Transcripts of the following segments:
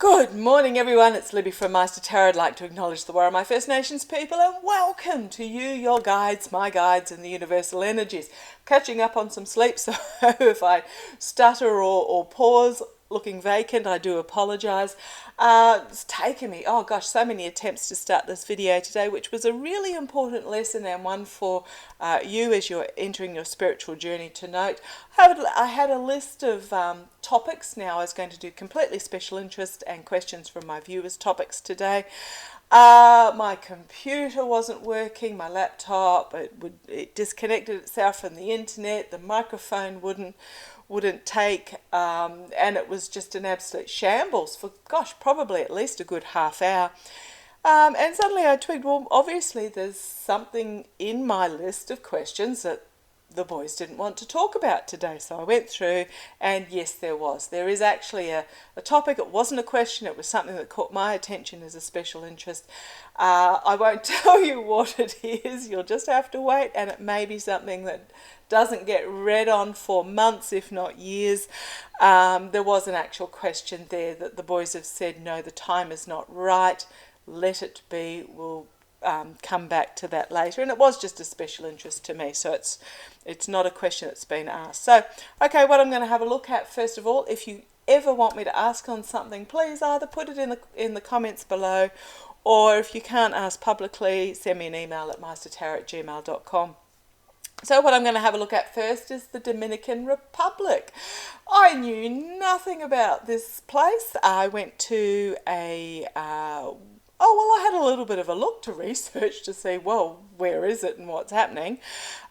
Good morning, everyone. It's Libby from Master Tarot. I'd like to acknowledge the Warramai First Nations people and welcome to you, your guides, my guides, and the universal energies. Catching up on some sleep, so if I stutter or pause looking vacant, I do apologise. It's taken me, oh gosh, so many attempts to start this video today, which was a really important lesson and one for you as you're entering your spiritual journey to note. I had a list of topics. Now I was going to do completely special interest and questions from my viewers topics today. My computer wasn't working, my laptop, it disconnected itself from the internet, the microphone wouldn't take, and it was just an absolute shambles for, gosh, probably at least a good half hour. And suddenly I twigged, well, obviously there's something in my list of questions that the boys didn't want to talk about today. So I went through and yes, there was. There is actually a topic. It wasn't a question. It was something that caught my attention as a special interest. I won't tell you what it is. You'll just have to wait, and it may be something that doesn't get read on for months, if not years. There was an actual question there that the boys have said, no, the time is not right. Let it be. We'll come back to that later, and it was just a special interest to me, so it's not a question that's been asked. So okay, what I'm going to have a look at first of all, if you ever want me to ask on something, please either put it in the comments below, or if you can't ask publicly, send me an email at mastertarot@gmail.com. So what I'm going to have a look at first is the Dominican Republic. I knew nothing about this place. I went to I had a little bit of a look to research to see, well, where is it and what's happening.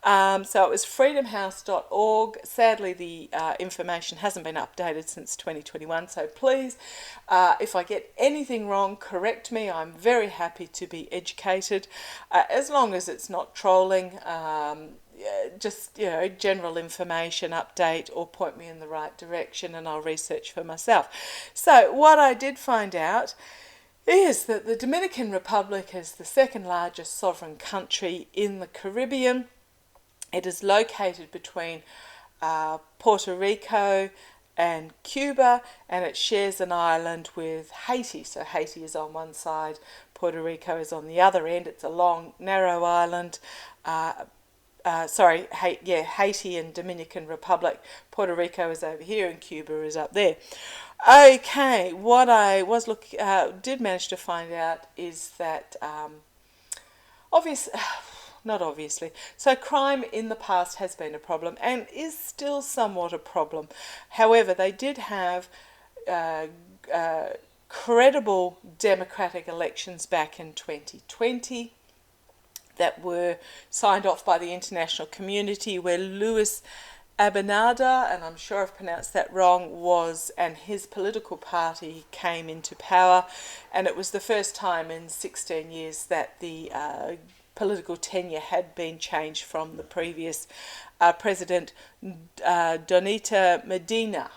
So it was freedomhouse.org. Sadly, the information hasn't been updated since 2021. So please, if I get anything wrong, correct me. I'm very happy to be educated, as long as it's not trolling. Just, general information update or point me in the right direction, and I'll research for myself. So what I did find out is that the Dominican Republic is the second largest sovereign country in the Caribbean. It is located between Puerto Rico and Cuba, and it shares an island with Haiti. So Haiti is on one side, Puerto Rico is on the other end. It's a long, narrow island. Haiti and Dominican Republic. Puerto Rico is over here and Cuba is up there. Okay, what I did manage to find out is that so crime in the past has been a problem and is still somewhat a problem. However, they did have credible democratic elections back in 2020 that were signed off by the international community, where Luis Abinadar, and I'm sure I've pronounced that wrong, and his political party came into power, and it was the first time in 16 years that the political tenure had been changed from the previous president, Donita Medina.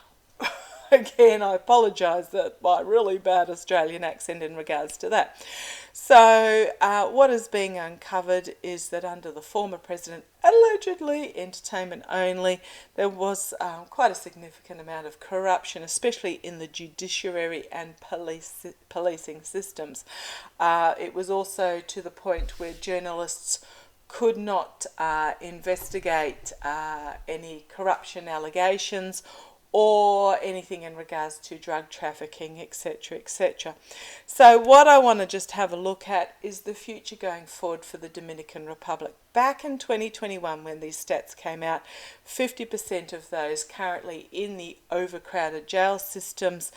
Again, I apologise that my really bad Australian accent in regards to that. So what is being uncovered is that under the former president, allegedly entertainment only, there was quite a significant amount of corruption, especially in the judiciary and policing systems. It was also to the point where journalists could not investigate any corruption allegations or anything in regards to drug trafficking, etc., etc. So what I want to just have a look at is the future going forward for the Dominican Republic. Back in 2021, when these stats came out, 50% of those currently in the overcrowded jail systems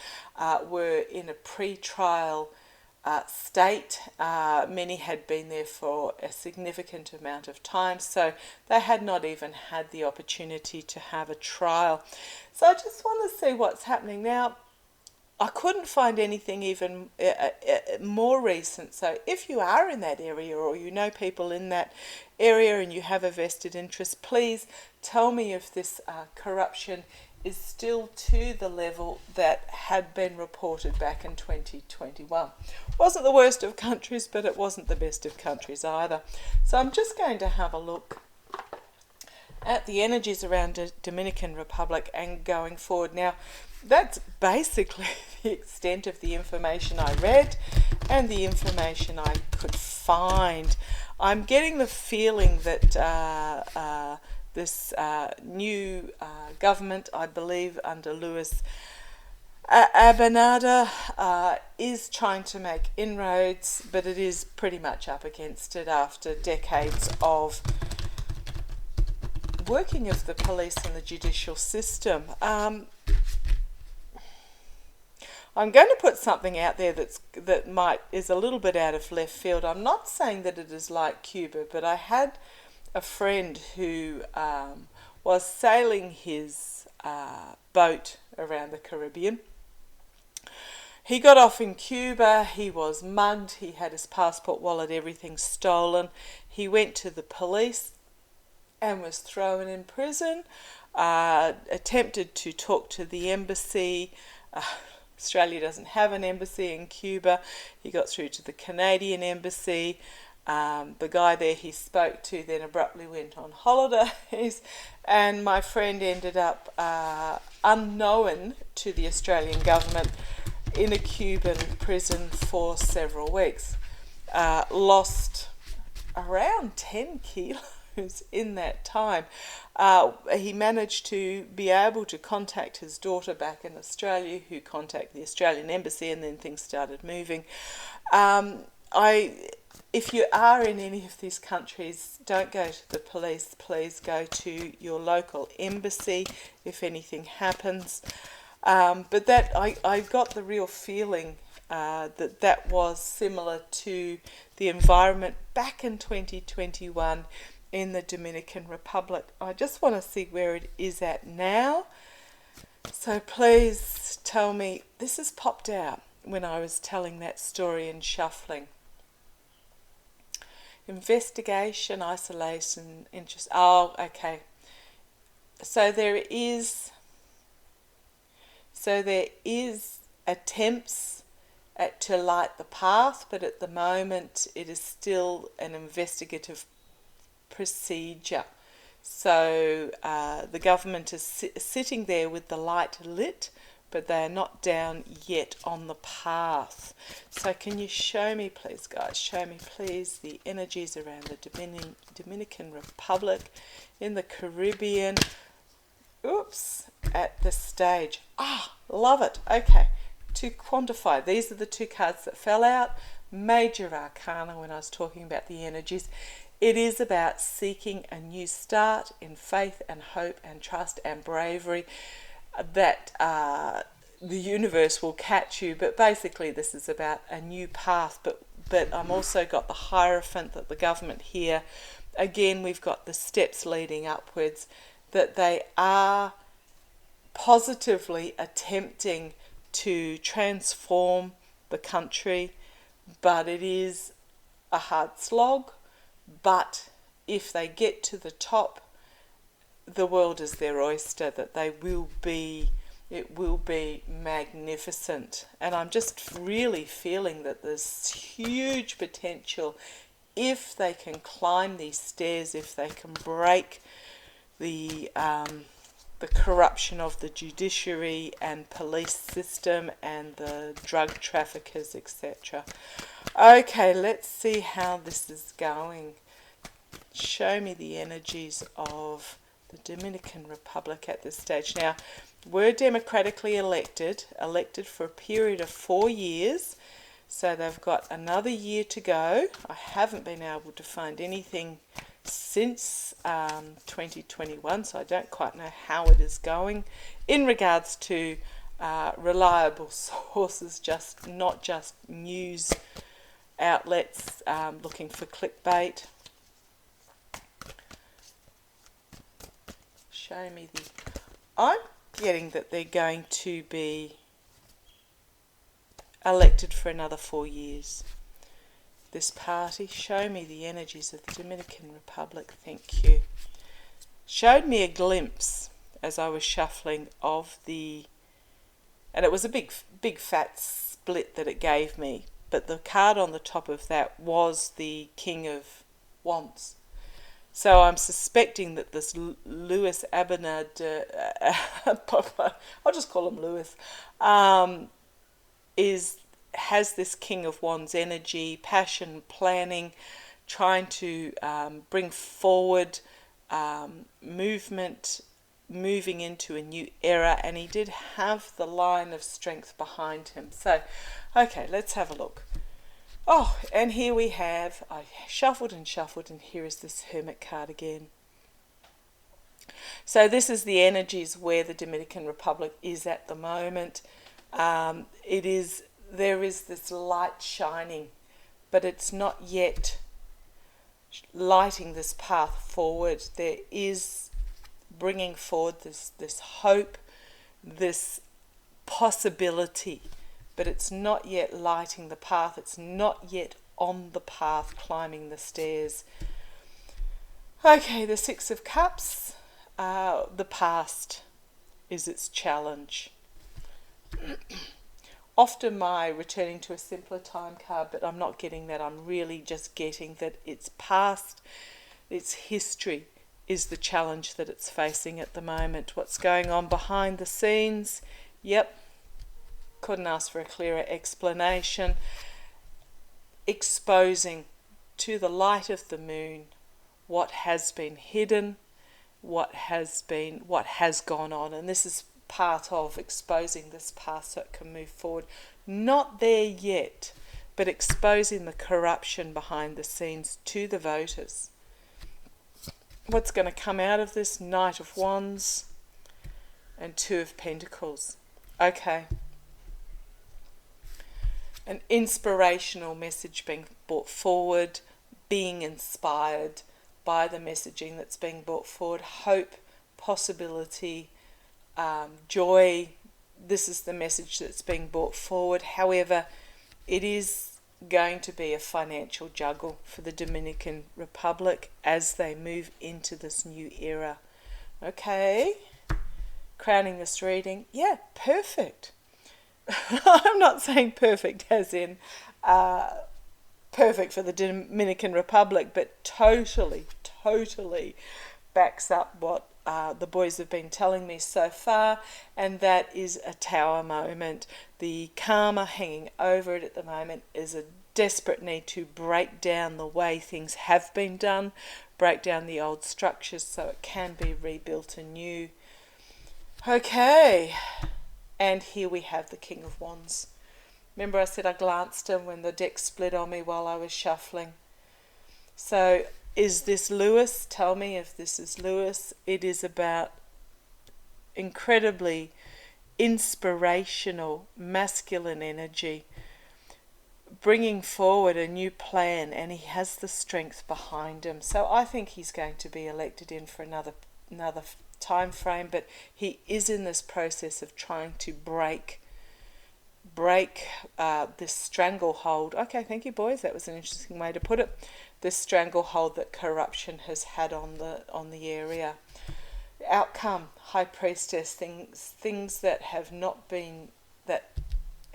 were in a pre-trial state. Many had been there for a significant amount of time, so they had not even had the opportunity to have a trial. So I just want to see what's happening now. I couldn't find anything even more recent. So if you are in that area, or you know people in that area and you have a vested interest, please tell me if this corruption is still to the level that had been reported back in 2021. Wasn't the worst of countries, but it wasn't the best of countries either. So I'm just going to have a look at the energies around the Dominican Republic and going forward. Now, that's basically the extent of the information I read and the information I could find. I'm getting the feeling that this new government, I believe under Louis Abinadar, is trying to make inroads, but it is pretty much up against it after decades of working of the police and the judicial system. I'm going to put something out there that is a little bit out of left field. I'm not saying that it is like Cuba, but I had a friend who was sailing his boat around the Caribbean. He got off in Cuba, he was mugged, he had his passport, wallet, everything stolen. He went to the police and was thrown in prison, attempted to talk to the embassy. Australia doesn't have an embassy in Cuba. He got through to the Canadian embassy. The guy there he spoke to then abruptly went on holidays, and my friend ended up unknown to the Australian government in a Cuban prison for several weeks. Lost around 10 kilos in that time. He managed to be able to contact his daughter back in Australia, who contacted the Australian embassy, and then things started moving. If you are in any of these countries, don't go to the police. Please go to your local embassy if anything happens. But that I got the real feeling that was similar to the environment back in 2021 in the Dominican Republic. I just want to see where it is at now. So please tell me, this has popped out when I was telling that story and shuffling. Investigation, isolation, interest. Oh, okay. So there is attempts to light the path, but at the moment it is still an investigative procedure. So the government is sitting there with the light lit, but they are not down yet on the path. So can you show me, please, guys, show me, please, the energies around the Dominican Republic, in the Caribbean, at this stage. Love it. Okay, to quantify, these are the two cards that fell out. Major Arcana, when I was talking about the energies. It is about seeking a new start in faith and hope and trust and bravery, that the universe will catch you. But basically this is about a new path. But I'm also got the Hierophant, that the government here, again we've got the steps leading upwards, that they are positively attempting to transform the country, but it is a hard slog. But if they get to the top, the world is their oyster, that it will be magnificent. And I'm just really feeling that there's huge potential if they can climb these stairs, if they can break the corruption of the judiciary and police system and the drug traffickers, etc. Okay, let's see how this is going. Show me the energies of the Dominican Republic at this stage. Now, we're democratically elected for a period of 4 years, so they've got another year to go. I haven't been able to find anything since 2021, so I don't quite know how it is going in regards to reliable sources, not just news outlets looking for clickbait. Show me I'm getting that they're going to be elected for another 4 years. This party, show me the energies of the Dominican Republic. Thank you. Showed me a glimpse as I was shuffling of and it was a big fat split that it gave me, but the card on the top of that was the King of Wands. So I'm suspecting that this Lewis Abinad, I'll just call him Lewis, has this King of Wands energy, passion, planning, trying to bring forward movement, moving into a new era, and he did have the line of strength behind him. So, okay, let's have a look. Oh, and here we have, I shuffled, and here is this Hermit card again. So this is the energies where the Dominican Republic is at the moment. There is this light shining, but it's not yet lighting this path forward. There is bringing forward this hope, this possibility, but it's not yet lighting the path. It's not yet on the path, climbing the stairs. Okay, the Six of Cups. The past is its challenge. Often my returning to a simpler time card, but I'm not getting that. I'm really just getting that its past, its history is the challenge that it's facing at the moment. What's going on behind the scenes? Yep. Couldn't ask for a clearer explanation. Exposing to the light of the moon what has been hidden, what has gone on, and this is part of exposing this past so it can move forward. Not there yet, but exposing the corruption behind the scenes to the voters. What's going to come out of this? Knight of Wands and Two of Pentacles. Okay. An inspirational message being brought forward, being inspired by the messaging that's being brought forward. Hope, possibility, joy. This is the message that's being brought forward. However, it is going to be a financial juggle for the Dominican Republic as they move into this new era. Okay, crowning this reading. Yeah, perfect. I'm not saying perfect as in perfect for the Dominican Republic, but totally backs up what the boys have been telling me so far, and that is a Tower moment. The karma hanging over it at the moment is a desperate need to break down the way things have been done, break down the old structures so it can be rebuilt anew. Okay, and here we have the King of Wands. Remember I said I glanced him when the deck split on me while I was shuffling. So is this Lewis? Tell me if this is Lewis. It is about incredibly inspirational masculine energy, bringing forward a new plan, and he has the strength behind him. So I think he's going to be elected in for another time frame, but he is in this process of trying to break this stranglehold. Okay, thank you, boys. That was an interesting way to put it. This stranglehold that corruption has had on the area. Outcome, High Priestess, things that have not been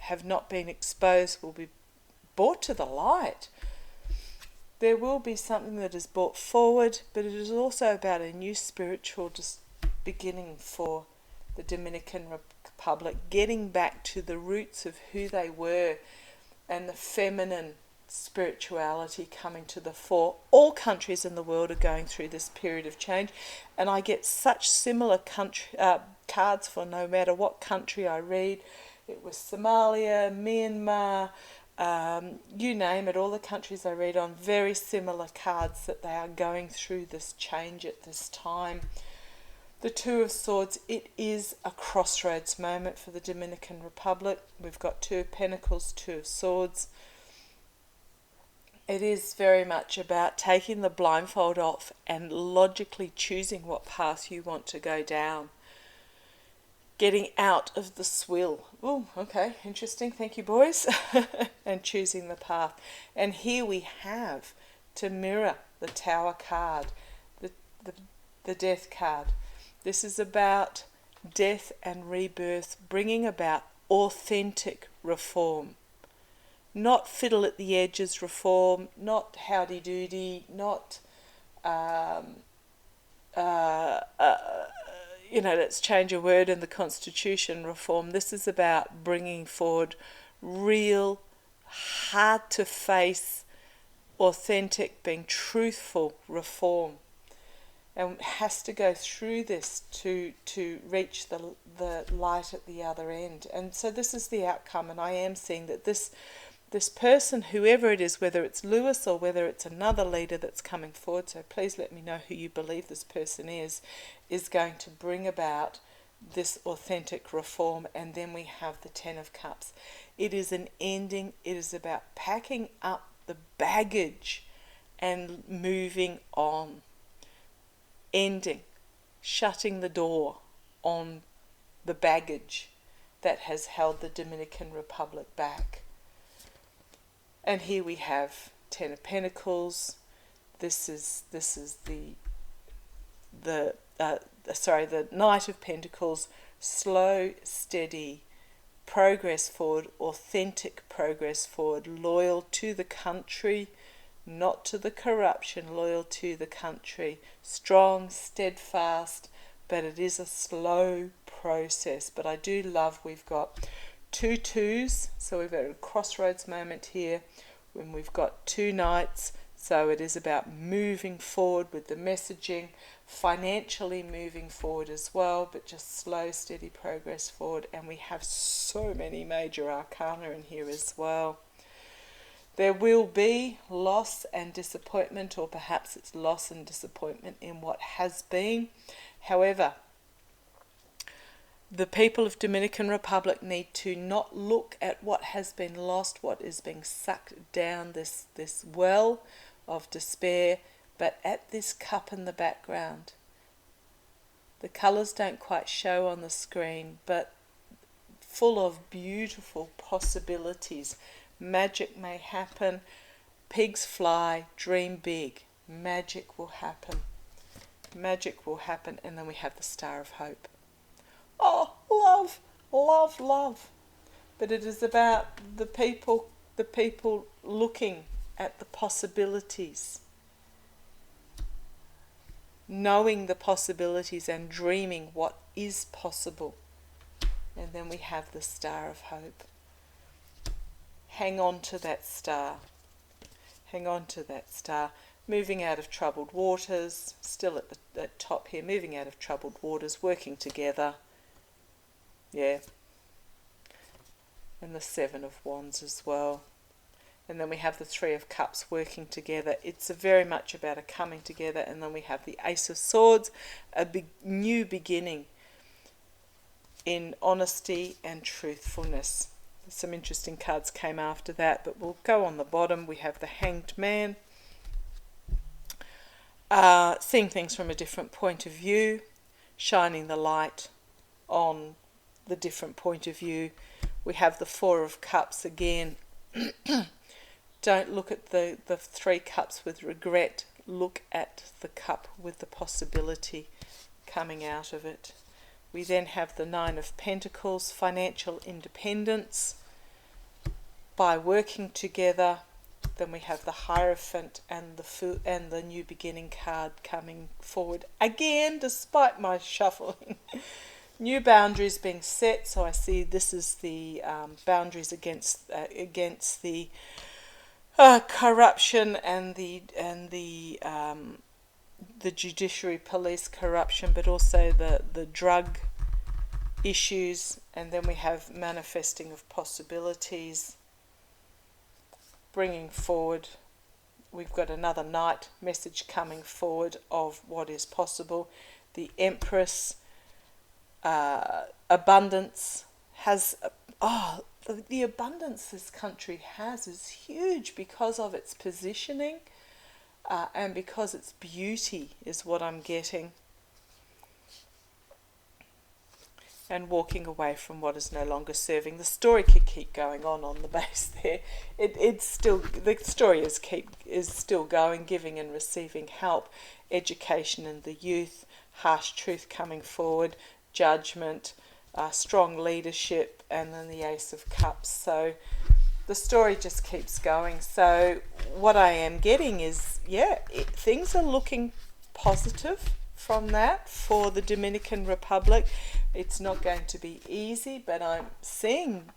exposed will be brought to the light. There will be something that is brought forward, but it is also about a new spiritual beginning for the Dominican Republic, getting back to the roots of who they were and the feminine spirituality coming to the fore. All countries in the world are going through this period of change, and I get such similar cards for no matter what country I read. It was Somalia, Myanmar, you name it, all the countries I read on, very similar cards that they are going through this change at this time. The Two of Swords, it is a crossroads moment for the Dominican Republic. We've got Two of Pentacles, Two of Swords. It is very much about taking the blindfold off and logically choosing what path you want to go down. Getting out of the swill. Oh, okay, interesting. Thank you, boys. And choosing the path. And here we have, to mirror the Tower card, the Death card. This is about death and rebirth, bringing about authentic reform. Not fiddle at the edges reform, not howdy-doody, not let's change a word in the Constitution reform. This is about bringing forward real, hard-to-face, authentic, being truthful reform. And has to go through this to reach the light at the other end. And so this is the outcome, and I am seeing that this person, whoever it is, whether it's Lewis or whether it's another leader that's coming forward, so please let me know who you believe this person is going to bring about this authentic reform. And then we have the Ten of Cups. It is an ending. It is about packing up the baggage and moving on. Ending, shutting the door on the baggage that has held the Dominican Republic back. And here we have Ten of Pentacles. This is the Knight of Pentacles. Slow, steady progress forward, authentic progress forward, loyal to the country, not to the corruption, loyal to the country, strong, steadfast, but it is a slow process. But I do love we've got 2 twos, so we've got a crossroads moment here when we've got 2 knights, so it is about moving forward with the messaging, financially moving forward as well, but just slow, steady progress forward. And we have so many major arcana in here as well. There will be loss and disappointment, or perhaps it's loss and disappointment in what has been. However, the people of Dominican Republic need to not look at what has been lost, what is being sucked down this well of despair, but at this cup in the background. The colours don't quite show on the screen, but full of beautiful possibilities. Magic may happen, pigs fly, dream big. Magic will happen. Magic will happen. And then we have the Star of Hope. Oh, love, love, love. But it is about the people looking at the possibilities, knowing the possibilities and dreaming what is possible. And then we have the Star of Hope. Hang on to that star. Hang on to that star. Moving out of troubled waters. Still at the top here. Moving out of troubled waters. Working together. Yeah. And the Seven of Wands as well. And then we have the Three of Cups working together. It's very much about a coming together. And then we have the Ace of Swords. A new beginning in honesty and truthfulness. Some interesting cards came after that, but we'll go on the bottom. We have the Hanged Man. Seeing things from a different point of view, shining the light on the different point of view. We have the Four of Cups again. Don't look at the 3 cups with regret. Look at the cup with the possibility coming out of it. We then have the Nine of Pentacles, financial independence by working together. Then we have the Hierophant and the New Beginning card coming forward again, despite my shuffling. New boundaries being set. So I see this is the boundaries against the corruption and the judiciary, police corruption, but also the drug issues. And then we have manifesting of possibilities, bringing forward. We've got another Knight message coming forward of what is possible. The Empress, abundance has the abundance this country has is huge because of its positioning. And because it's beauty is what I'm getting. And walking away from what is no longer serving. The story could keep going on the base there. It's still, the story is still going, giving and receiving help, education in the youth, harsh truth coming forward, judgment, strong leadership, and then the Ace of Cups. So the story just keeps going. So what I am getting is, things are looking positive from that for the Dominican Republic. It's not going to be easy, but I'm seeing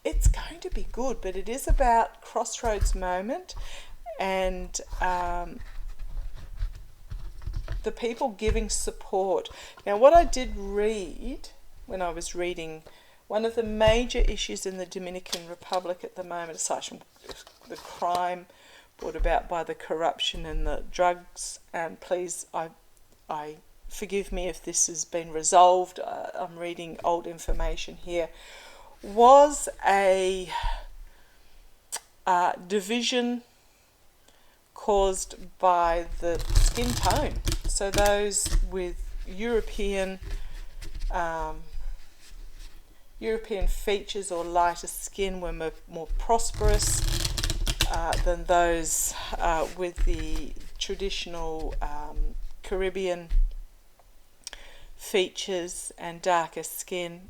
it's going to be good. But it is about crossroads moment, and the people giving support. Now, what I did read when I was reading, one of the major issues in the Dominican Republic at the moment, aside from the crime brought about by the corruption and the drugs, and please, I forgive me if this has been resolved, I'm reading old information here, was a division caused by the skin tone. So those with European features or lighter skin were more prosperous than those with the traditional Caribbean features and darker skin.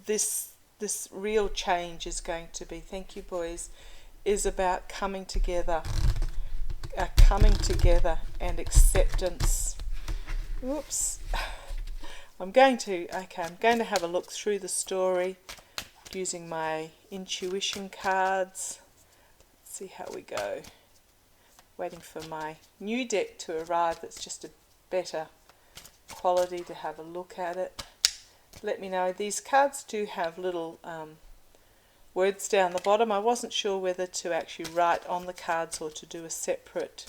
This real change is going to be, thank you boys, is about coming together and acceptance. Oops. I'm going to have a look through the story using my intuition cards. Let's see how we go. Waiting for my new deck to arrive that's just a better quality to have a look at it. Let me know. These cards do have little words down the bottom. I wasn't sure whether to actually write on the cards or to do a separate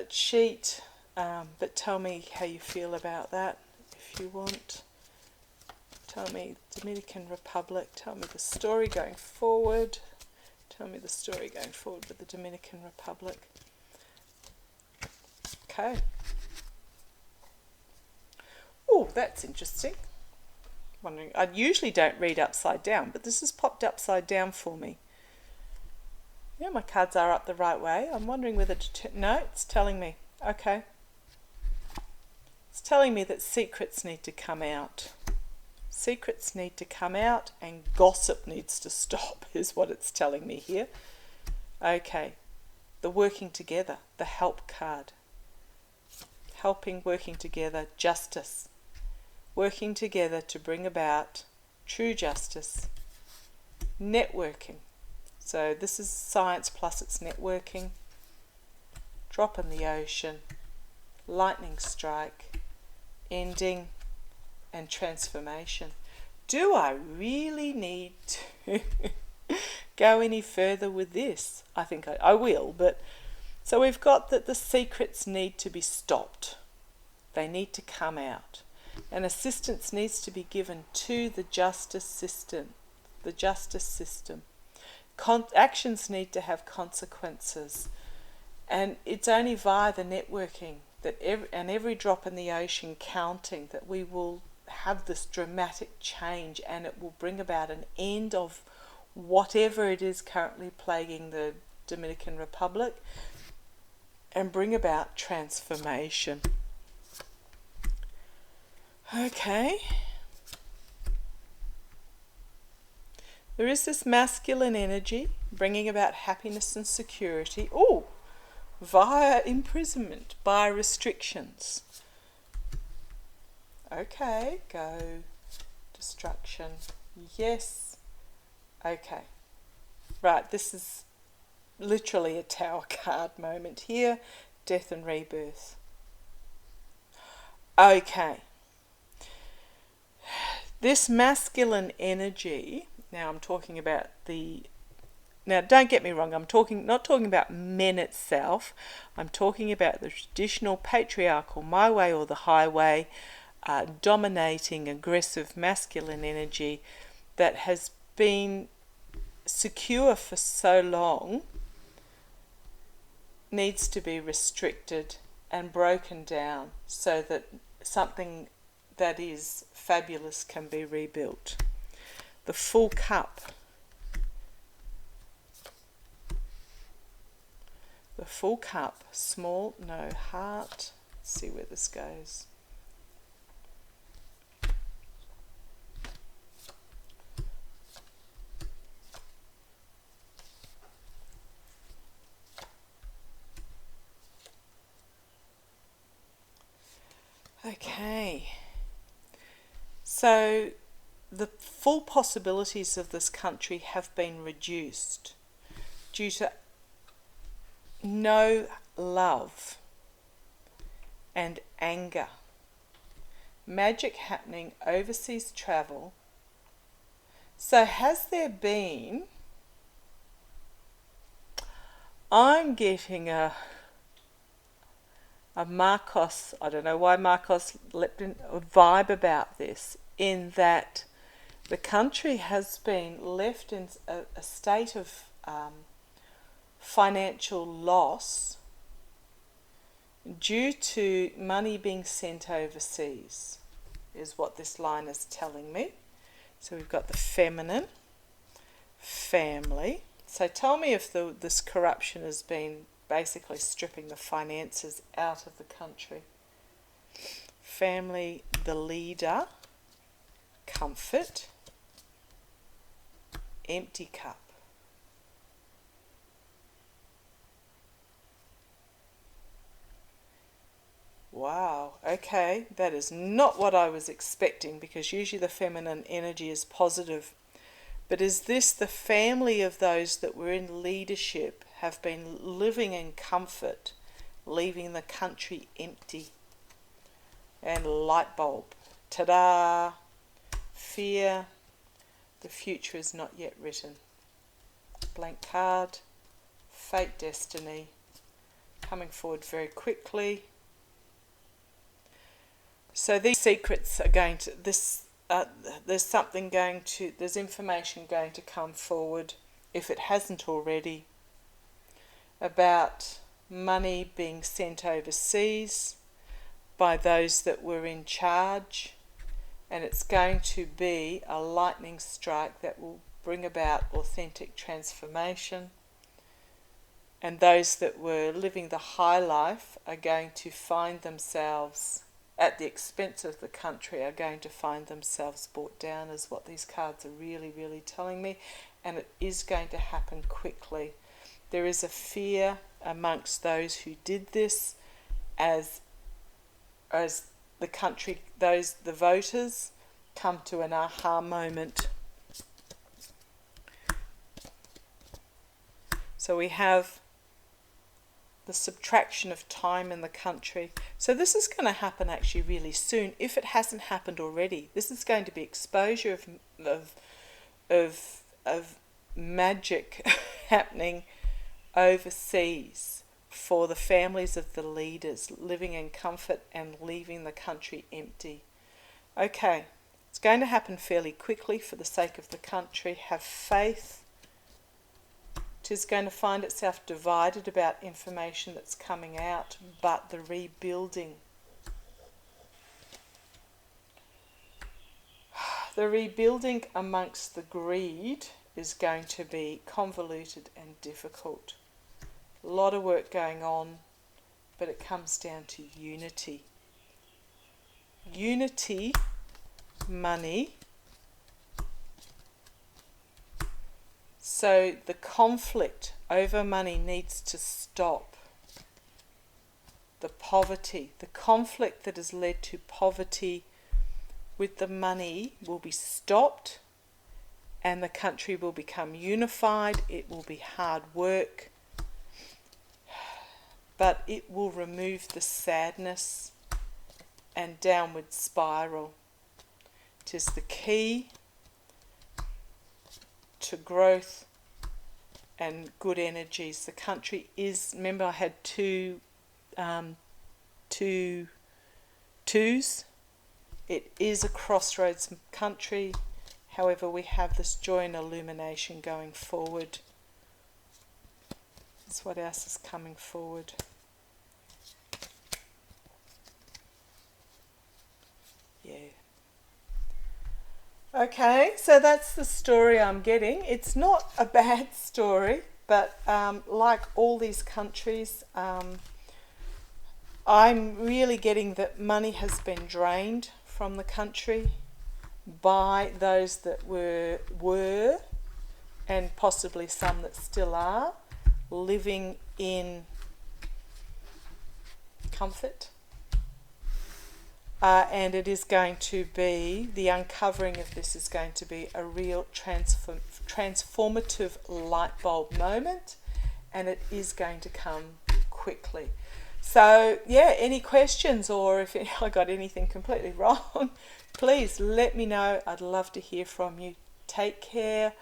sheet. But tell me how you feel about that if you want. Tell me Dominican Republic. Tell me the story going forward. Tell me the story going forward with the Dominican Republic. Okay. Oh, that's interesting. Wondering. I usually don't read upside down, but this has popped upside down for me. Yeah, my cards are up the right way. I'm wondering whether to... No, it's telling me. Okay. It's telling me that secrets need to come out. Secrets need to come out and gossip needs to stop, is what it's telling me here. Okay. The working together, the help card. Helping, working together, justice. Working together to bring about true justice. Networking. So this is science plus it's networking. Drop in the ocean. Lightning strike. Ending and transformation. Do I really need to go any further with this? I think I will, but so we've got that the secrets need to be stopped. They need to come out. And assistance needs to be given to the justice system. The justice system. Actions need to have consequences. And it's only via the networking that every drop in the ocean counting that we will have this dramatic change, and it will bring about an end of whatever it is currently plaguing the Dominican Republic and bring about transformation. Okay. There is this masculine energy bringing about happiness and security. Oh, via imprisonment, by restrictions. Okay, go. Destruction. Yes. Okay. Right, this is literally a Tower card moment here. Death and rebirth. Okay. This masculine energy, now I'm talking about now don't get me wrong, I'm not talking about men itself, I'm talking about the traditional patriarchal my way or the highway, dominating aggressive masculine energy that has been secure for so long, needs to be restricted and broken down so that something that is fabulous can be rebuilt. The full cup. The full cup. Small, no heart. Let's see where this goes. Okay. So the full possibilities of this country have been reduced due to no love and anger, magic happening, overseas travel. So has there been, I'm getting a Marcos, I don't know why Marcos leapt in, a vibe about this, in that the country has been left in a state of financial loss due to money being sent overseas, is what this line is telling me. So we've got the feminine, family. So tell me if this corruption has been basically stripping the finances out of the country. Family, the leader, comfort, empty cup. Wow, okay, that is not what I was expecting, because usually the feminine energy is positive. But is this the family of those that were in leadership have been living in comfort, leaving the country empty? And light bulb, ta-da, fear, the future is not yet written. Blank card, fate, destiny, coming forward very quickly. So these secrets are going to, there's information going to come forward, if it hasn't already, about money being sent overseas by those that were in charge, and it's going to be a lightning strike that will bring about authentic transformation, and those that were living the high life are going to find themselves, at the expense of the country, are going to find themselves brought down, is what these cards are really, really telling me. And it is going to happen quickly. There is a fear amongst those who did this, as the country, the voters, come to an aha moment. So we have the subtraction of time in the country. So this is going to happen actually really soon, if it hasn't happened already. This is going to be exposure of magic happening overseas for the families of the leaders, living in comfort and leaving the country empty. Okay, it's going to happen fairly quickly for the sake of the country. Have faith. It is going to find itself divided about information that's coming out, but the rebuilding. The rebuilding amongst the greed is going to be convoluted and difficult. A lot of work going on, but it comes down to unity. Unity, money. So the conflict over money needs to stop. The poverty, the conflict that has led to poverty with the money will be stopped, and the country will become unified. It will be hard work, but it will remove the sadness and downward spiral. It is the key to growth and good energies. The country is, remember I had two twos. It is a crossroads country. However, we have this joy and illumination going forward. That's what else is coming forward. Yeah. Okay, so that's the story I'm getting. It's not a bad story, but like all these countries, I'm really getting that money has been drained from the country by those that were, and possibly some that still are, living in comfort, and it is going to be, the uncovering of this is going to be a real transformative light bulb moment, and it is going to come quickly. So yeah, any questions, or if I got anything completely wrong, please let me know. I'd love to hear from you. Take care.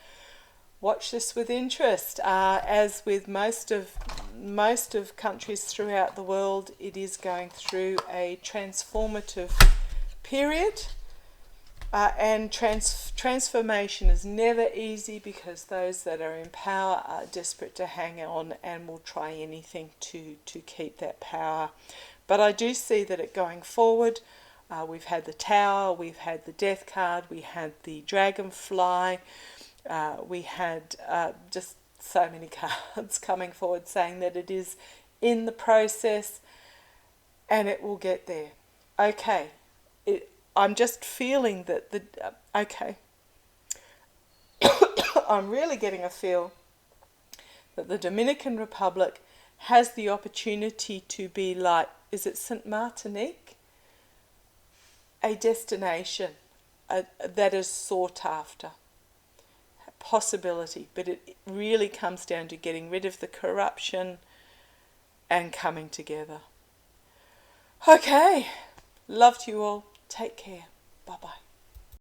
Watch this with interest. As with most of countries throughout the world, it is going through a transformative period, and transformation is never easy, because those that are in power are desperate to hang on and will try anything to keep that power. But I do see that it going forward. We've had the Tower, we've had the Death card, we had the Dragonfly. We had just so many cards coming forward saying that it is in the process and it will get there. Okay, I'm just feeling that okay, I'm really getting a feel that the Dominican Republic has the opportunity to be like, is it St. Martinique? A destination that is sought after. Possibility, but it really comes down to getting rid of the corruption and coming together. Okay, loved you all. Take care. Bye bye.